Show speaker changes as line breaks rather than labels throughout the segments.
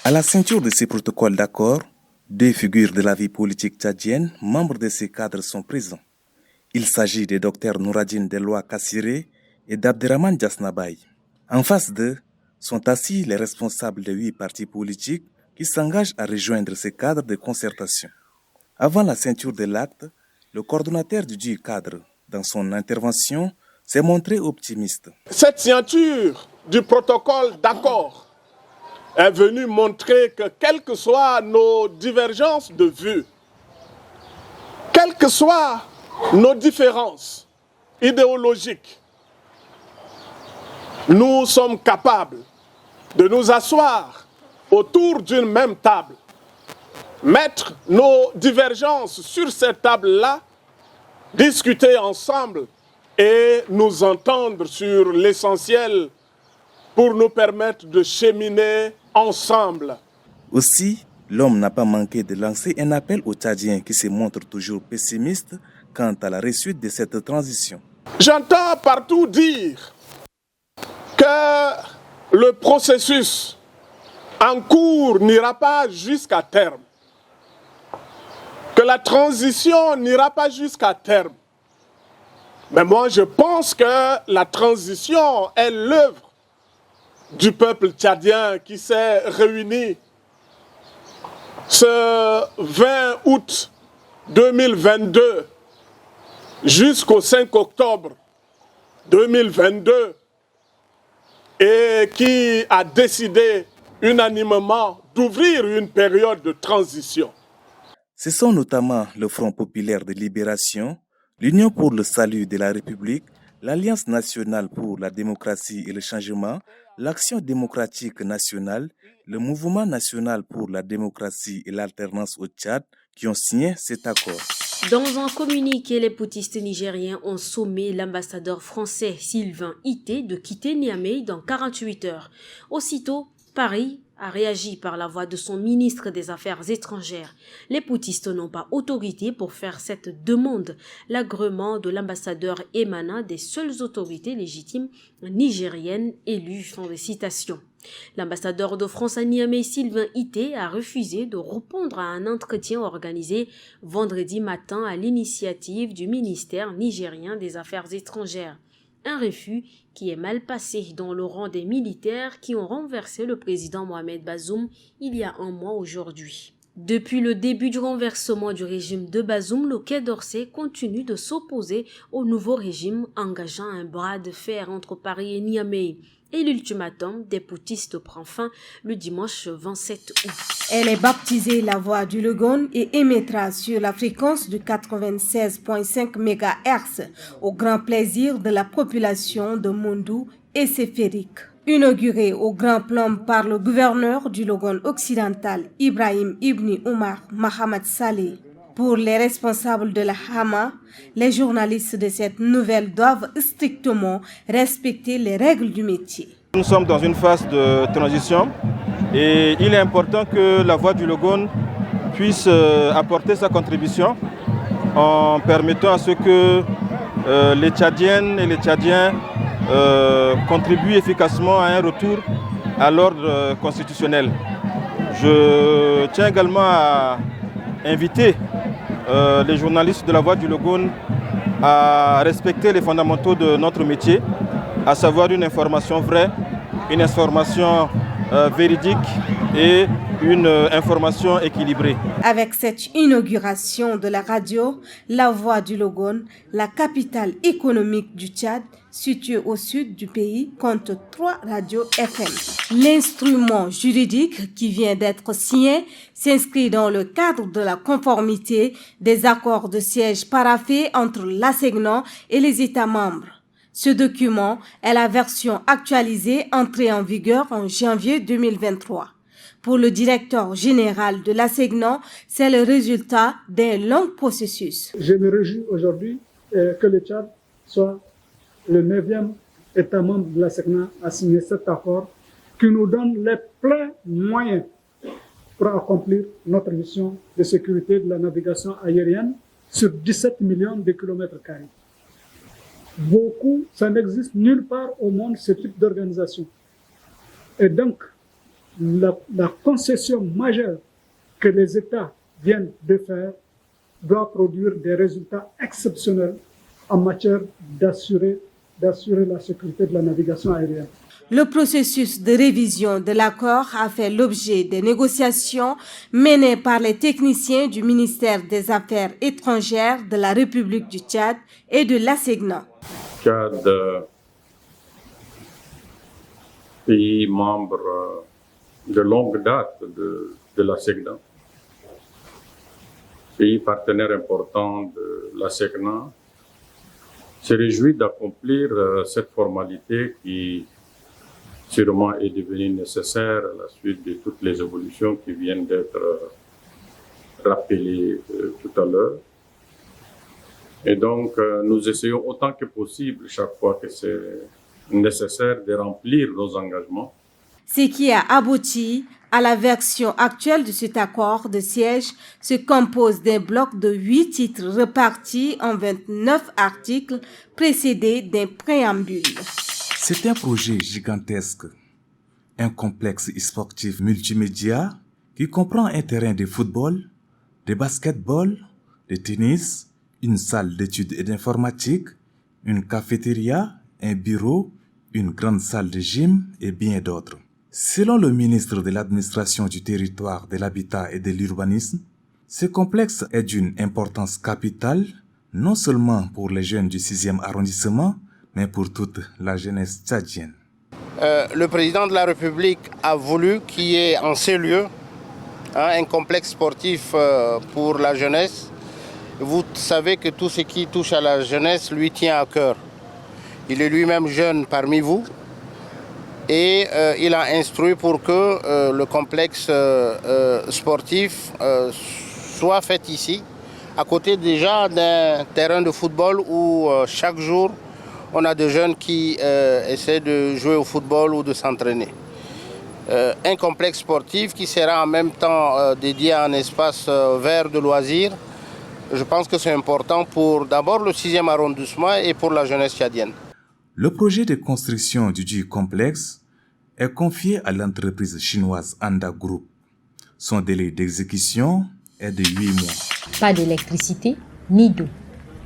À la ceinture de ces protocoles d'accord, deux figures de la vie politique tchadienne, membres de ces cadres, sont présents. Il s'agit des docteurs Nouradine Deloa Kassiré et d'Abderrahmane Diasnabaye. En face d'eux sont assis les responsables de 8 partis politiques qui s'engagent à rejoindre ces cadres de concertation. Avant la ceinture de l'acte, le coordonnateur du dit cadre, dans son intervention, s'est montré optimiste.
Cette signature du protocole d'accord est venue montrer que quelles que soient nos divergences de vues, quelles que soient nos différences idéologiques, nous sommes capables de nous asseoir autour d'une même table, mettre nos divergences sur cette table-là, discuter ensemble et nous entendre sur l'essentiel pour nous permettre de cheminer ensemble.
Aussi, l'homme n'a pas manqué de lancer un appel aux Tchadiens qui se montrent toujours pessimistes quant à la réussite de cette transition.
J'entends partout dire que le processus en cours n'ira pas jusqu'à terme, que la transition n'ira pas jusqu'à terme. Mais moi, je pense que la transition est l'œuvre du peuple tchadien qui s'est réuni ce 20 août 2022 jusqu'au 5 octobre 2022 et qui a décidé unanimement d'ouvrir une période de transition.
Ce sont notamment le Front populaire de libération, l'Union pour le salut de la République, l'Alliance nationale pour la démocratie et le changement, l'Action démocratique nationale, le Mouvement national pour la démocratie et l'alternance au Tchad qui ont signé cet accord.
Dans un communiqué, les putschistes nigériens ont sommé l'ambassadeur français Sylvain Ité de quitter Niamey dans 48 heures. Aussitôt, Paris a réagi par la voix de son ministre des Affaires étrangères. Les putschistes n'ont pas autorité pour faire cette demande. L'agrément de l'ambassadeur émana des seules autorités légitimes nigériennes élues. Fin de citation. L'ambassadeur de France à Niamey, Sylvain Ité, a refusé de répondre à un entretien organisé vendredi matin à l'initiative du ministère nigérien des Affaires étrangères. Un refus qui est mal passé dans le rang des militaires qui ont renversé le président Mohamed Bazoum il y a un mois aujourd'hui. Depuis le début du renversement du régime de Bazoum, le Quai d'Orsay continue de s'opposer au nouveau régime, engageant un bras de fer entre Paris et Niamey. Et l'ultimatum des putschistes prend fin le dimanche 27 août.
Elle est baptisée La Voix du Logone et émettra sur la fréquence de 96.5 MHz au grand plaisir de la population de Mondou et Séphérique. Inaugurée au grand plan par le gouverneur du Logone occidental, Ibrahim Ibni Omar Mahamad Saleh. Pour les responsables de la Hama, les journalistes de cette nouvelle doivent strictement respecter les règles du métier.
Nous sommes dans une phase de transition et il est important que la Voix du Logone puisse apporter sa contribution en permettant à ce que les Tchadiennes et les Tchadiens contribuent efficacement à un retour à l'ordre constitutionnel. Je tiens également à inviter les journalistes de la Voix du Logone à respecter les fondamentaux de notre métier, à savoir une information vraie, une information véridique et une information équilibrée.
Avec cette inauguration de la radio, La Voix du Logone, la capitale économique du Tchad, située au sud du pays, compte 3 radios FM. L'instrument juridique qui vient d'être signé s'inscrit dans le cadre de la conformité des accords de siège paraphés entre l'ASEGNAN et les États membres. Ce document est la version actualisée entrée en vigueur en janvier 2023. Pour le directeur général de l'ASEGNAN, c'est le résultat d'un long processus.
Je me réjouis aujourd'hui que le Tchad soit le 9e État membre de l'ASEGNAN à signer cet accord qui nous donne les pleins moyens pour accomplir notre mission de sécurité de la navigation aérienne sur 17 millions de kilomètres carrés. Ça n'existe nulle part au monde, ce type d'organisation. Et donc, la concession majeure que les États viennent de faire doit produire des résultats exceptionnels en matière d'assurer la sécurité de la navigation aérienne.
Le processus de révision de l'accord a fait l'objet des négociations menées par les techniciens du ministère des Affaires étrangères de la République du Tchad et de l'ASECNA.
Tchad, pays membre de longue date de l'ASECNA, pays partenaire important de l'ASECNA, se réjouit d'accomplir cette formalité qui sûrement est devenue nécessaire à la suite de toutes les évolutions qui viennent d'être rappelées tout à l'heure. Et donc, nous essayons autant que possible, chaque fois que c'est nécessaire, de remplir nos engagements.
Ce qui a abouti à la version actuelle de cet accord de siège se compose d'un bloc de 8 titres repartis en 29 articles précédés d'un préambule.
C'est un projet gigantesque, un complexe sportif multimédia qui comprend un terrain de football, de basketball, de tennis, une salle d'études et d'informatique, une cafétéria, un bureau, une grande salle de gym et bien d'autres. Selon le ministre de l'Administration du Territoire, de l'Habitat et de l'Urbanisme, ce complexe est d'une importance capitale, non seulement pour les jeunes du 6e arrondissement, mais pour toute la jeunesse tchadienne.
Le président de la République a voulu qu'il y ait en ces lieux un complexe sportif pour la jeunesse. Vous savez que tout ce qui touche à la jeunesse lui tient à cœur. Il est lui-même jeune parmi vous et il a instruit pour que le complexe sportif soit fait ici, à côté déjà d'un terrain de football où chaque jour on a des jeunes qui essaient de jouer au football ou de s'entraîner. Un complexe sportif qui sera en même temps dédié à un espace vert de loisirs. Je pense que c'est important pour d'abord le 6e arrondissement et pour la jeunesse tchadienne.
Le projet de construction du dit complexe est confié à l'entreprise chinoise Anda Group. Son délai d'exécution est de 8 mois.
Pas d'électricité ni d'eau,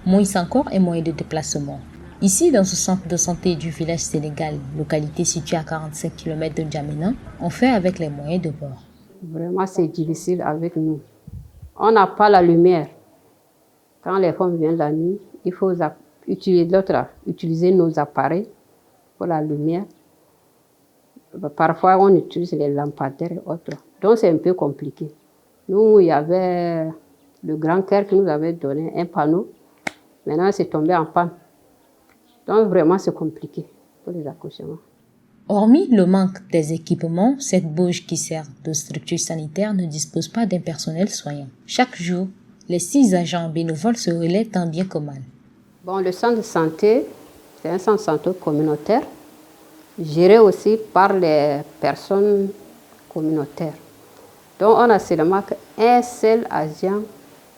moins encore un moyen de déplacement. Ici, dans ce centre de santé du village Sénégal, localité située à 45 km de N'Djamena, on fait avec les moyens de bord.
Vraiment, c'est difficile avec nous. On n'a pas la lumière. Quand les femmes viennent la nuit, il faut utiliser nos appareils pour la lumière. Parfois, on utilise les lampadaires et autres. Donc, c'est un peu compliqué. Nous, il y avait le grand cœur qui nous avait donné un panneau. Maintenant, c'est tombé en panne. Donc, vraiment, c'est compliqué pour les accouchements.
Hormis le manque des équipements, cette bauge qui sert de structure sanitaire ne dispose pas d'un personnel soignant. Chaque jour, les 6 agents bénévoles se relaient tant bien que mal.
Bon, le centre de santé, c'est un centre de santé communautaire, géré aussi par les personnes communautaires. Donc, on a seulement un seul agent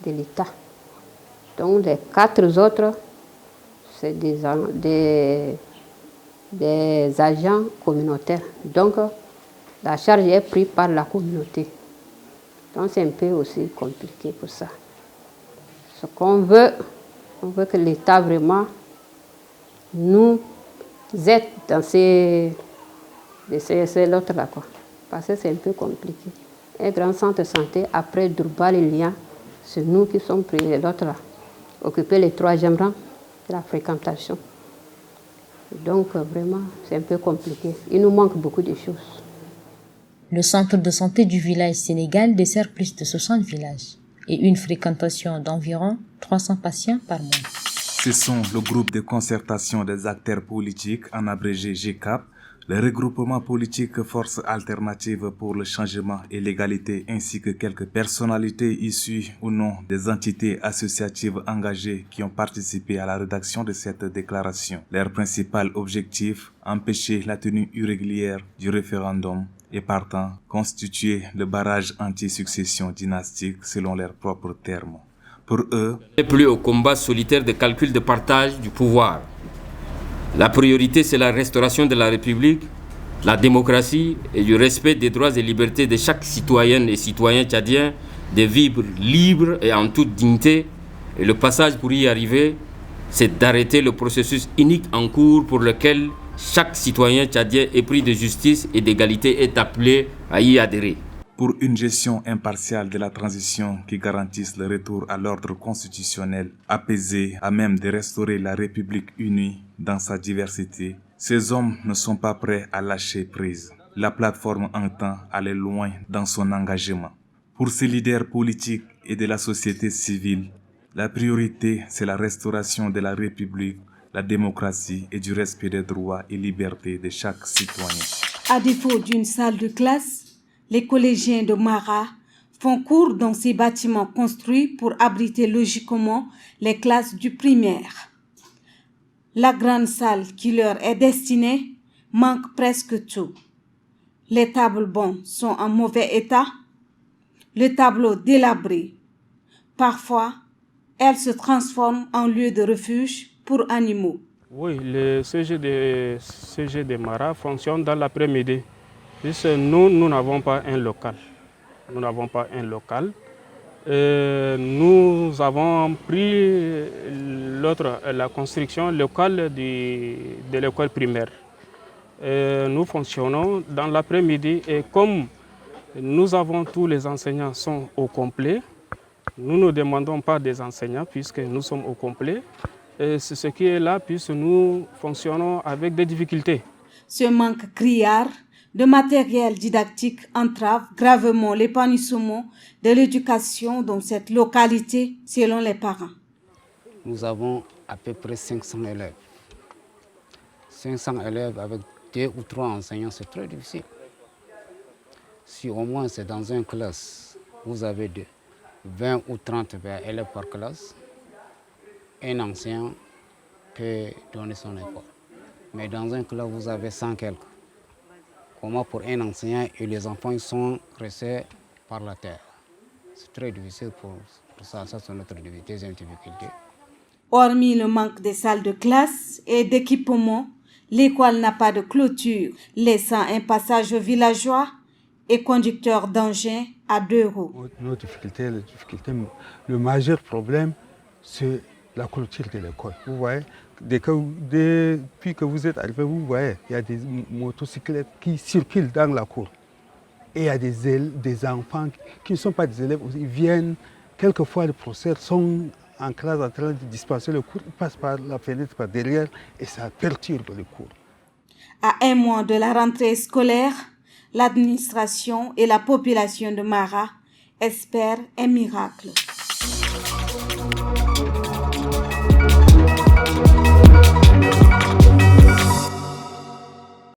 de l'État. Donc, les 4 autres, c'est des agents communautaires. Donc, la charge est prise par la communauté. Donc, c'est un peu aussi compliqué pour ça. Ce qu'on veut, on veut que l'État vraiment nous aide dans ces l'autre-là, quoi. Parce que c'est un peu compliqué. Un grand centre de santé, après Durbal et Lien, c'est nous qui sommes pris l'autre-là. Occuper les 3e rangs de la fréquentation. Donc, vraiment, c'est un peu compliqué. Il nous manque beaucoup de choses.
Le centre de santé du village Sénégal dessert plus de 60 villages et une fréquentation d'environ 300 patients par mois.
Ce sont le groupe de concertation des acteurs politiques, en abrégé GCAP, le regroupement politique Force alternative pour le changement et l'égalité, ainsi que quelques personnalités issues ou non des entités associatives engagées qui ont participé à la rédaction de cette déclaration. Leur principal objectif, empêcher la tenue irrégulière du référendum et partant constituer le barrage anti-succession dynastique selon leurs propres termes. Pour eux,
on n'est plus au combat solitaire de calcul de partage du pouvoir. La priorité, c'est la restauration de la République la démocratie et du respect des droits et libertés de chaque citoyenne et citoyen tchadien de vivre libre et en toute dignité. Et le passage pour y arriver, c'est d'arrêter le processus unique en cours pour lequel chaque citoyen tchadien épris de justice et d'égalité est appelé à y adhérer.
Pour une gestion impartiale de la transition qui garantisse le retour à l'ordre constitutionnel apaisé à même de restaurer la République unie dans sa diversité, ces hommes ne sont pas prêts à lâcher prise. La plateforme entend aller loin dans son engagement. Pour ces leaders politiques et de la société civile, la priorité, c'est la restauration de la République, la démocratie et du respect des droits et libertés de chaque citoyen.
À défaut d'une salle de classe, les collégiens de Mara font cours dans ces bâtiments construits pour abriter logiquement les classes du primaire. La grande salle qui leur est destinée manque presque tout. Les tables bancs sont en mauvais état, le tableau délabré. Parfois, elles se transforment en lieu de refuge pour animaux.
Oui, le CG de Mara fonctionne dans l'après-midi. Nous n'avons pas un local. Nous avons pris la construction locale de l'école primaire. Nous fonctionnons dans l'après-midi et comme nous avons tous les enseignants sont au complet, nous ne demandons pas des enseignants puisque nous sommes au complet. Et c'est ce qui est là puisque nous fonctionnons avec des difficultés.
Ce manque criard de matériel didactique entrave gravement l'épanouissement de l'éducation dans cette localité, selon les parents.
Nous avons à peu près 500 élèves. 500 élèves avec 2 ou 3 enseignants, c'est très difficile. Si au moins c'est dans une classe, vous avez 20 ou 30 élèves par classe, un enseignant peut donner son effort. Mais dans une classe, vous avez 100 quelques. Comment pour un enseignant et les enfants ils sont restés par la terre. C'est très difficile pour ça. Ça, c'est notre deuxième difficulté.
Hormis le manque de salles de classe et d'équipement, l'école n'a pas de clôture, laissant un passage aux villageois et conducteurs d'engins à 2 roues.
Nos difficultés, le majeur problème, c'est la clôture de l'école. Vous voyez, depuis que vous êtes arrivé, vous voyez, il y a des motocyclettes qui circulent dans la cour. Et il y a des enfants qui ne sont pas des élèves, ils viennent, quelquefois les professeurs sont en classe en train de dispenser le cours, ils passent par la fenêtre, par derrière, et ça perturbe le cours.
À 1 mois de la rentrée scolaire, l'administration et la population de Mara espèrent un miracle.